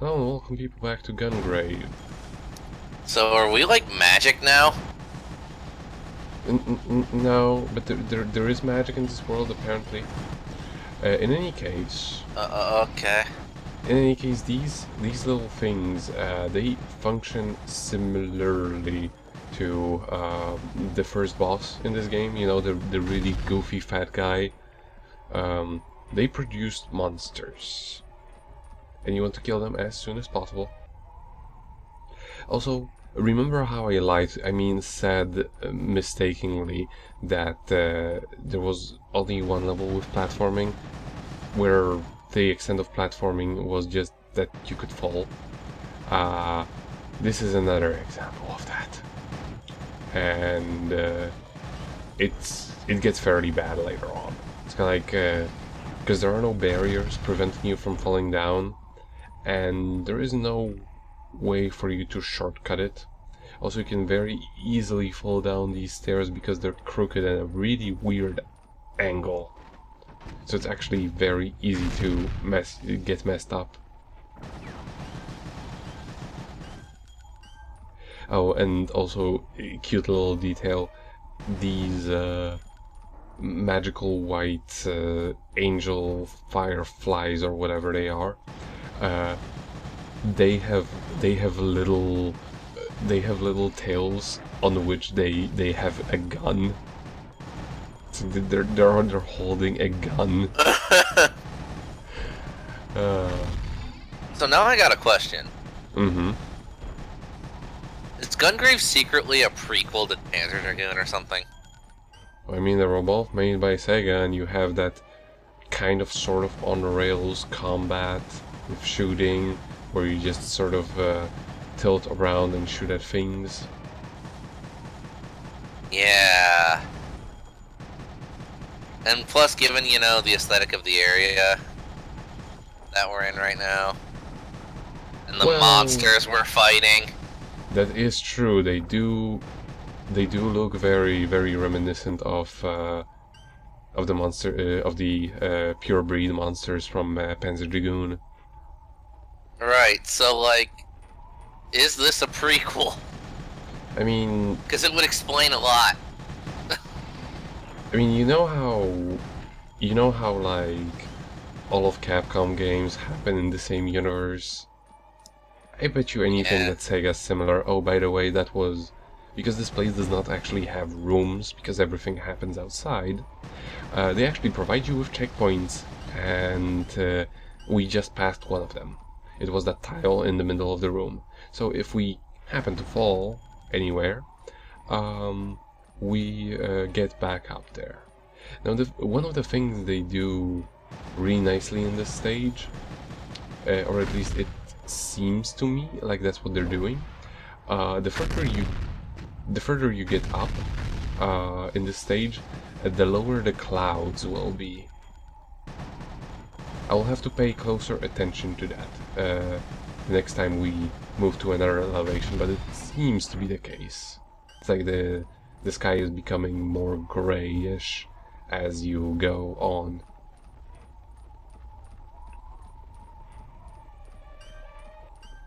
Oh, welcome people back to Gungrave. So are we like magic now? No, but there is magic in this world apparently. In any case, Okay. these little things they function similarly to the first boss in this game. You know, the really goofy fat guy. They produced monsters, and you want to kill them as soon as possible. Also, remember how I lied? I mean, said mistakenly that there was only one level with platforming, where the extent of platforming was just that you could fall. This is another example of that, and it gets fairly bad later on. It's kind of like because there are no barriers preventing you from falling down, and there is no way for you to shortcut it. Also, you can very easily fall down these stairs because they're crooked at a really weird angle. So it's actually very easy to get messed up. Oh, and also, cute little detail, these magical white angel fireflies or whatever they are, uh, they have little tails on which they have a gun. So they're holding a gun. So now I got a question. Mm-hmm. Is Gungrave secretly a prequel to Panzer Dragoon or something? I mean, they were both made by Sega, and you have that kind of sort of on rails combat with shooting, where you just sort of tilt around and shoot at things. Yeah. And plus, given, you know, the aesthetic of the area that we're in right now, and the monsters we're fighting. That is true. They do look very, very reminiscent of the monster of the pure breed monsters from Panzer Dragoon. Right. So, like, is this a prequel? I mean, because it would explain a lot. I mean, you know how like all of Capcom games happen in the same universe. I bet you anything that Sega's similar. Oh, by the way, that was because this place does not actually have rooms because everything happens outside. They actually provide you with checkpoints, and we just passed one of them. It was that tile in the middle of the room. So if we happen to fall anywhere, we get back up there. Now, one of the things they do really nicely in this stage, or at least it seems to me like that's what they're doing. The further you get up in this stage, the lower the clouds will be. I will have to pay closer attention to that the next time we move to another elevation, but it seems to be the case. It's like the sky is becoming more grayish as you go on.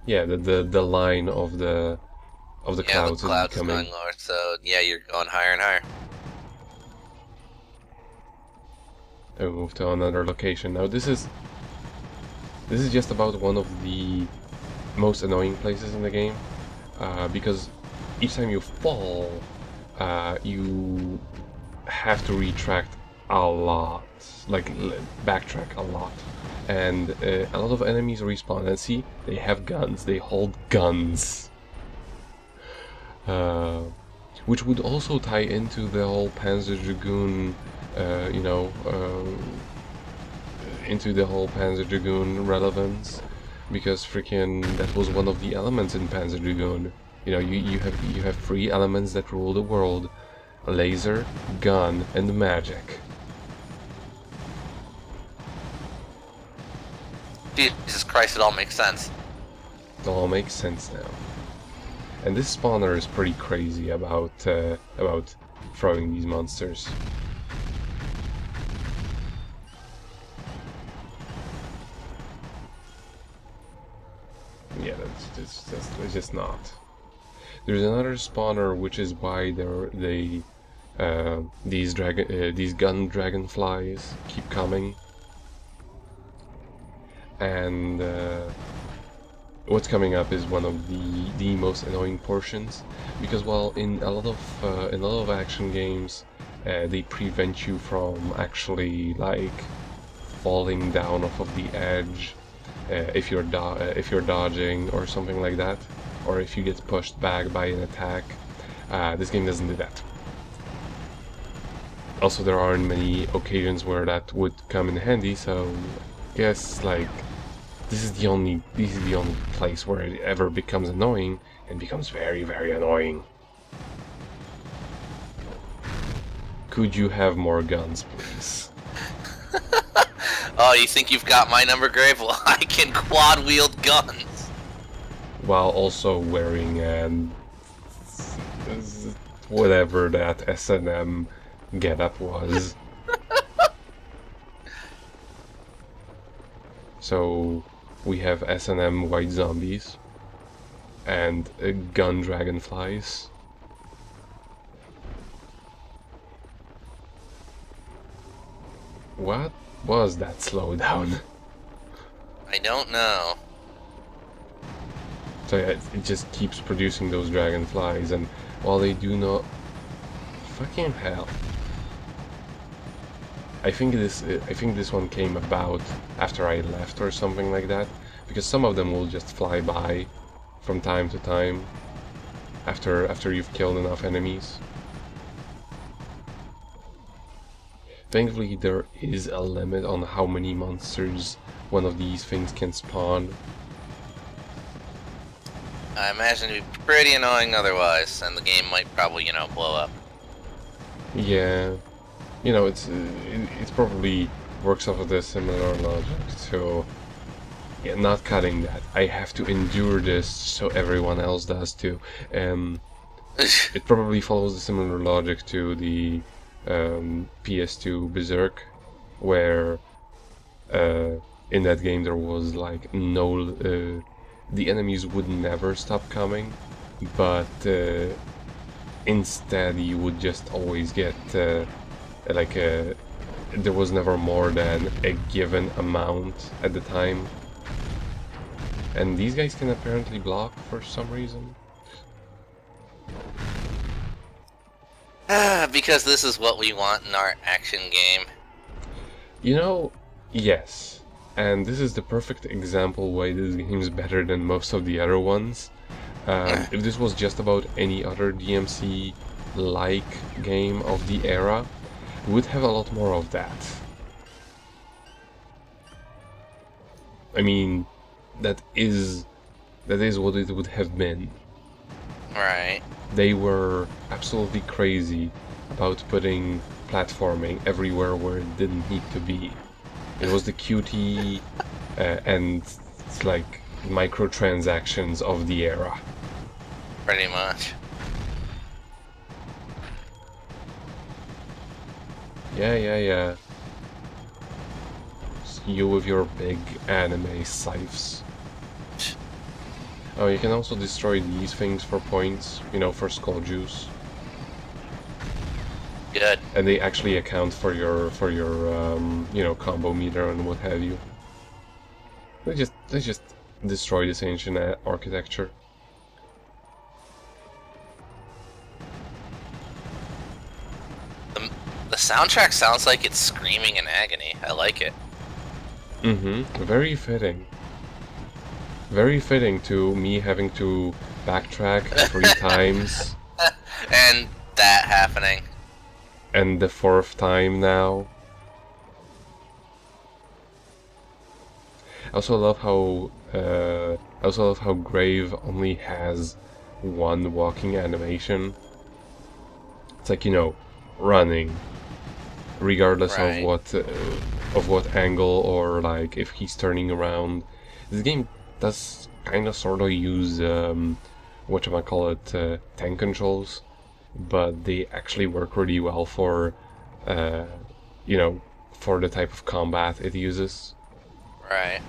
Yeah, the line of the clouds, the clouds is becoming going lower, so yeah, you're going higher and higher. I move to another location. Now this is just about one of the most annoying places in the game, because each time you fall, you have to retract a lot, like backtrack a lot, and a lot of enemies respawn. And see, they have guns. They hold guns, which would also tie into the whole Panzer Dragoon, into the whole Panzer Dragoon relevance, because freaking that was one of the elements in Panzer Dragoon. You know, you have three elements that rule the world: laser, gun, and magic. Jesus Christ, it all makes sense. It all makes sense now. And this spawner is pretty crazy about throwing these monsters. It's just not. There's another spawner, which is why these gun dragonflies keep coming, and what's coming up is one of the most annoying portions, because while in a lot of action games, they prevent you from actually like falling down off of the edge if you're dodging or something like that, or if you get pushed back by an attack. This game doesn't do that. Also, there aren't many occasions where that would come in handy, so I guess like this is the only place where it ever becomes annoying, and becomes very, very annoying. Could you have more guns, please? Oh, you think you've got my number, Grave? Well, I can quad wield guns. While also wearing whatever that S&M getup was. So we have S&M white zombies and gun dragonflies. What was that slowdown? I don't know. So yeah, it just keeps producing those dragonflies, and while they do not... Fucking hell. I think this one came about after I left or something like that, because some of them will just fly by from time to time after you've killed enough enemies. Thankfully, there is a limit on how many monsters one of these things can spawn. I imagine it'd be pretty annoying otherwise, and the game might probably, you know, blow up. Yeah, you know, it's probably works off of the similar logic. So, yeah, not cutting that. I have to endure this, so everyone else does too. It probably follows the similar logic to the PS2 Berserk, where in that game there was like no the enemies would never stop coming, but instead you would just always get there was never more than a given amount at the time, and these guys can apparently block for some reason. Because this is what we want in our action game. You know, yes. And this is the perfect example why this game is better than most of the other ones. If this was just about any other DMC-like game of the era, we would have a lot more of that. I mean, that is what it would have been. Right. They were absolutely crazy about putting platforming everywhere where it didn't need to be. It was the QT and like microtransactions of the era. Pretty much. Yeah. You with your big anime scythes. Oh, you can also destroy these things for points, you know, for skull juice. Good. And they actually account for your you know, combo meter and what have you. They just destroy this ancient architecture. The soundtrack sounds like it's screaming in agony. I like it. Very fitting. Very fitting to me having to backtrack 3 times. And that happening. And the 4th time now. I also love how Grave only has one walking animation. It's like, you know, running, regardless Right. of what angle, or like if he's turning around. This game does kind of sort of use whatchamacallit, tank controls, but they actually work really well for you know, for the type of combat it uses. Right.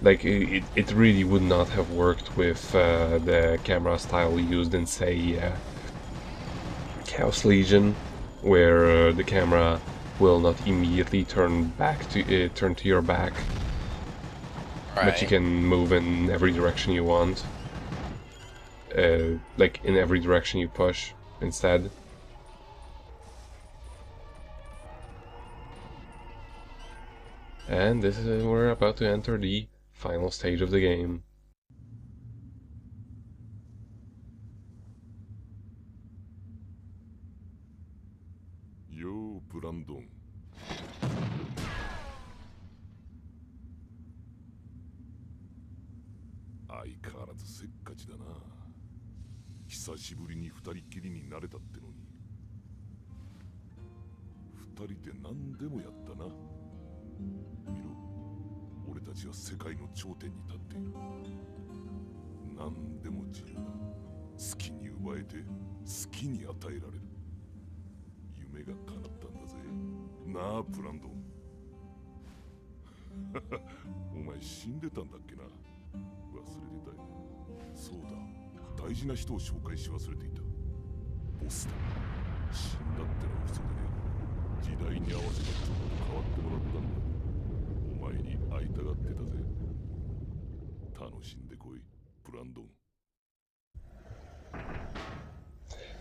Like, it really would not have worked with the camera style used in, say, Chaos Legion, where the camera will not immediately turn to your back, but you Right. can move in every direction you want, like in every direction you push instead. And this is we're about to enter the final stage of the game.ようブランドン。相変わらずせっかちだな。久しぶりに二人きりになれたってのに。二人で何でもやったな。見ろ、俺たちは世界の頂点に立っている。何でも自由だ。好きに奪えて、好きに与えられる。夢が叶ったんだぜ。なあ、ブランドン。お前死んでたんだっけな。忘れてたよ。そうだ、大事な人を紹介し忘れていた。ボスだ。死んだってのは嘘でね。時代に合わせてちょっと変わってもらったんだ。お前に会いたがってたぜ。楽しんでこい、ブランドン。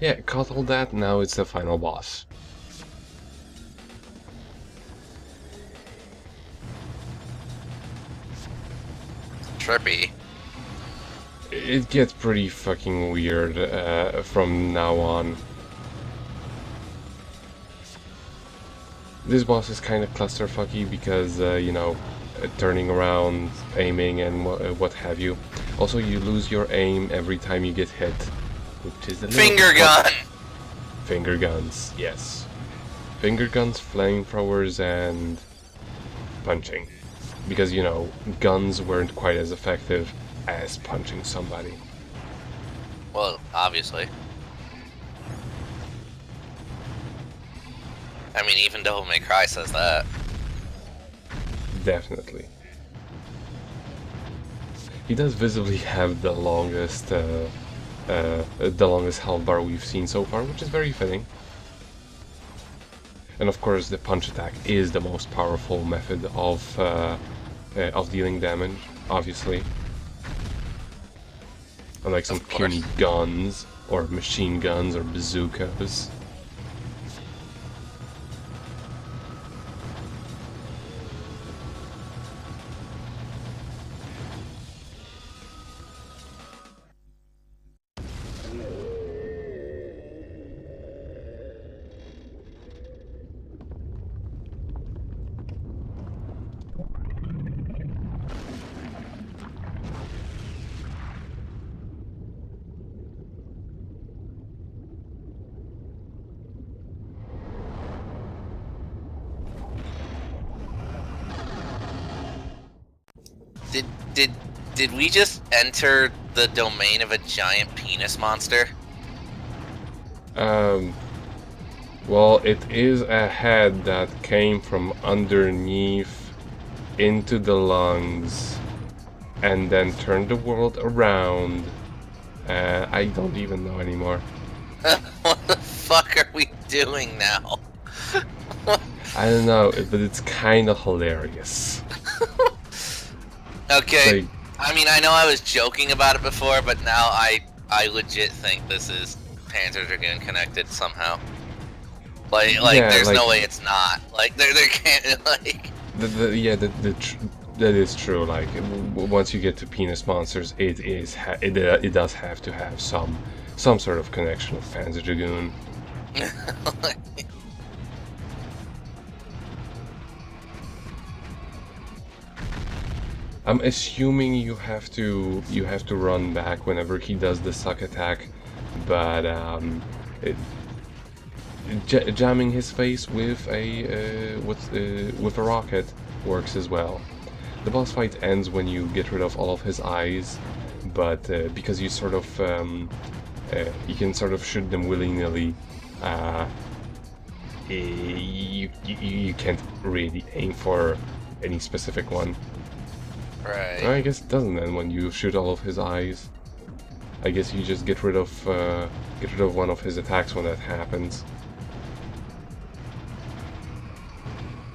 Yeah, caught all that, now it's the final boss. Trippy. It gets pretty fucking weird from now on. This boss is kind of clusterfucky because, you know, turning around, aiming, and what have you. Also, you lose your aim every time you get hit, which is a little Finger bit gun! Finger guns, yes. Finger guns, flamethrowers, and punching. Because, you know, guns weren't quite as effective as punching somebody. Well, obviously. I mean, even Devil May Cry says that. Definitely. He does visibly have the longest health bar we've seen so far, which is very fitting. And of course, the punch attack is the most powerful method of dealing damage, obviously. Unlike some puny guns, or machine guns, or bazookas. Did we just enter the domain of a giant penis monster? Well, it is a head that came from underneath into the lungs and then turned the world around. I don't even know anymore. What the fuck are we doing now? I don't know, but it's kind of hilarious. Okay, Like, I mean, I know I was joking about it before, but now I legit think this is Panzer Dragoon connected somehow. Like yeah, there's like, no way it's not. Like, there can't, like... that is true. Like, once you get to penis monsters, it does have to have some sort of connection with Panzer Dragoon. I'm assuming you have to run back whenever he does the suck attack, but jamming his face with a rocket works as well. The boss fight ends when you get rid of all of his eyes, but because you sort of you can sort of shoot them willy-nilly, you can't really aim for any specific one. Right. I guess it doesn't then when you shoot all of his eyes. I guess you just get rid of one of his attacks when that happens.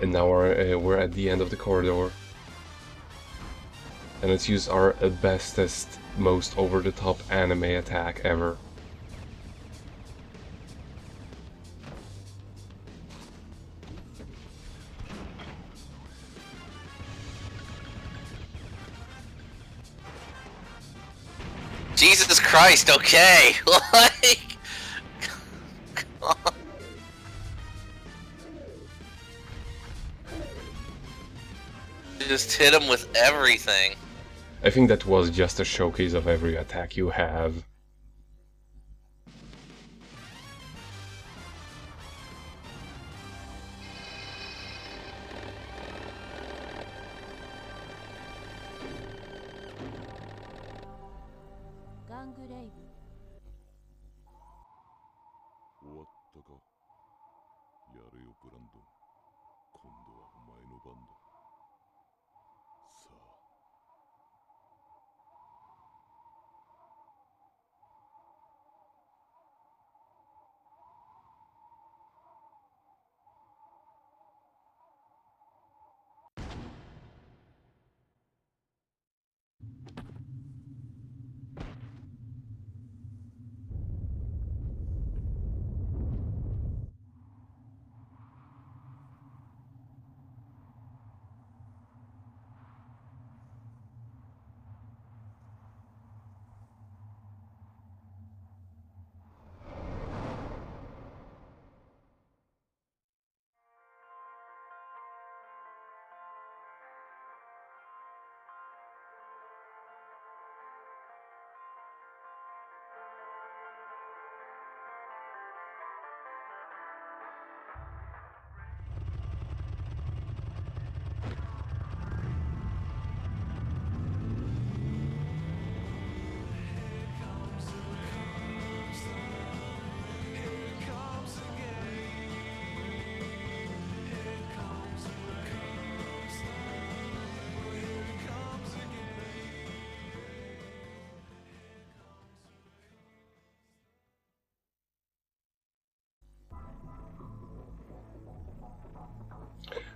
And now we're at the end of the corridor. And let's use our bestest, most over-the-top anime attack ever. Jesus Christ, okay! Like... come on. Just hit him with everything. I think that was just a showcase of every attack you have. Gungrave. 終わったか。やれよブランドン。今度はお前の番だ。さあ。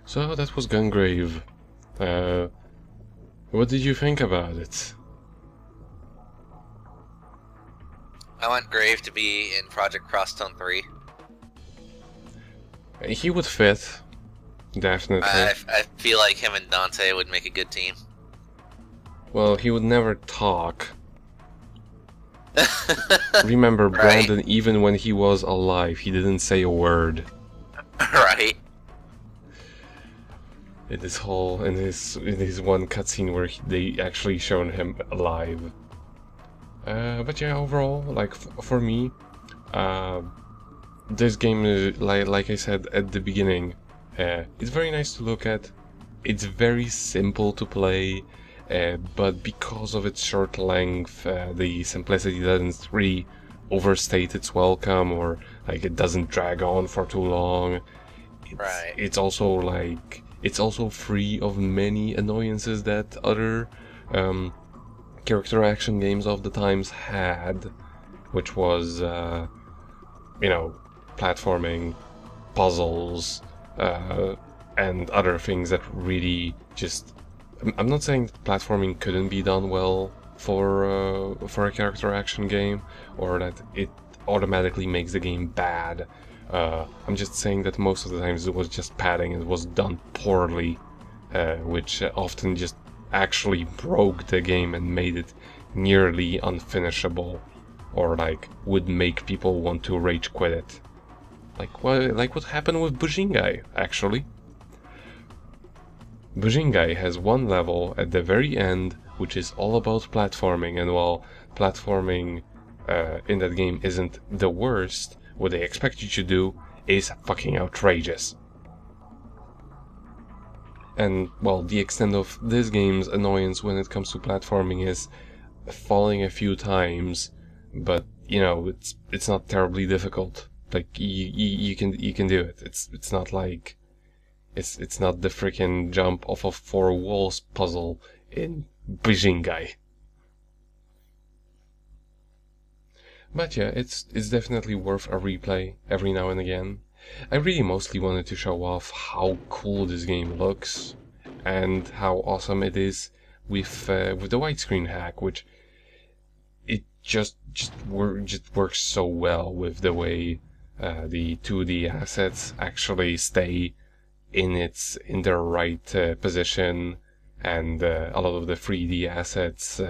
So that was Gungrave. What did you think about it? I want Grave to be in Project Crosstone 3. He would fit, definitely. I feel like him and Dante would make a good team. Well, he would never talk. Remember, Right. Brandon, even when he was alive, he didn't say a word. Right. In this one cutscene where they actually shown him alive. But yeah, overall, like for me, this game is like I said at the beginning, it's very nice to look at. It's very simple to play, but because of its short length, the simplicity doesn't really overstate its welcome, or like it doesn't drag on for too long. Right. It's also like it's also free of many annoyances that other character action games of the times had, which was platforming, puzzles, and other things that really just. I'm not saying that platforming couldn't be done well for a character action game, or that it automatically makes the game bad. I'm just saying that most of the times it was just padding, it was done poorly, which often just actually broke the game and made it nearly unfinishable, or like would make people want to rage quit it. Like what happened with Bujingai, actually. Bujingai has one level at the very end which is all about platforming, and while platforming in that game isn't the worst, what they expect you to do is fucking outrageous. And, well, the extent of this game's annoyance when it comes to platforming is falling a few times, but, it's not terribly difficult. Like, you can do it. It's not like... It's not the freaking jump off of 4 walls puzzle in Bijingai. But yeah, it's definitely worth a replay every now and again. I really mostly wanted to show off how cool this game looks and how awesome it is with the widescreen hack, which it just works so well with the way the 2D assets actually stay in their right position, and a lot of the 3D assets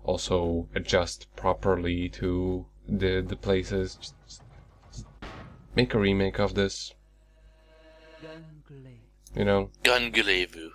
also adjust properly to the places. Just make a remake of this. You know? Gungrave.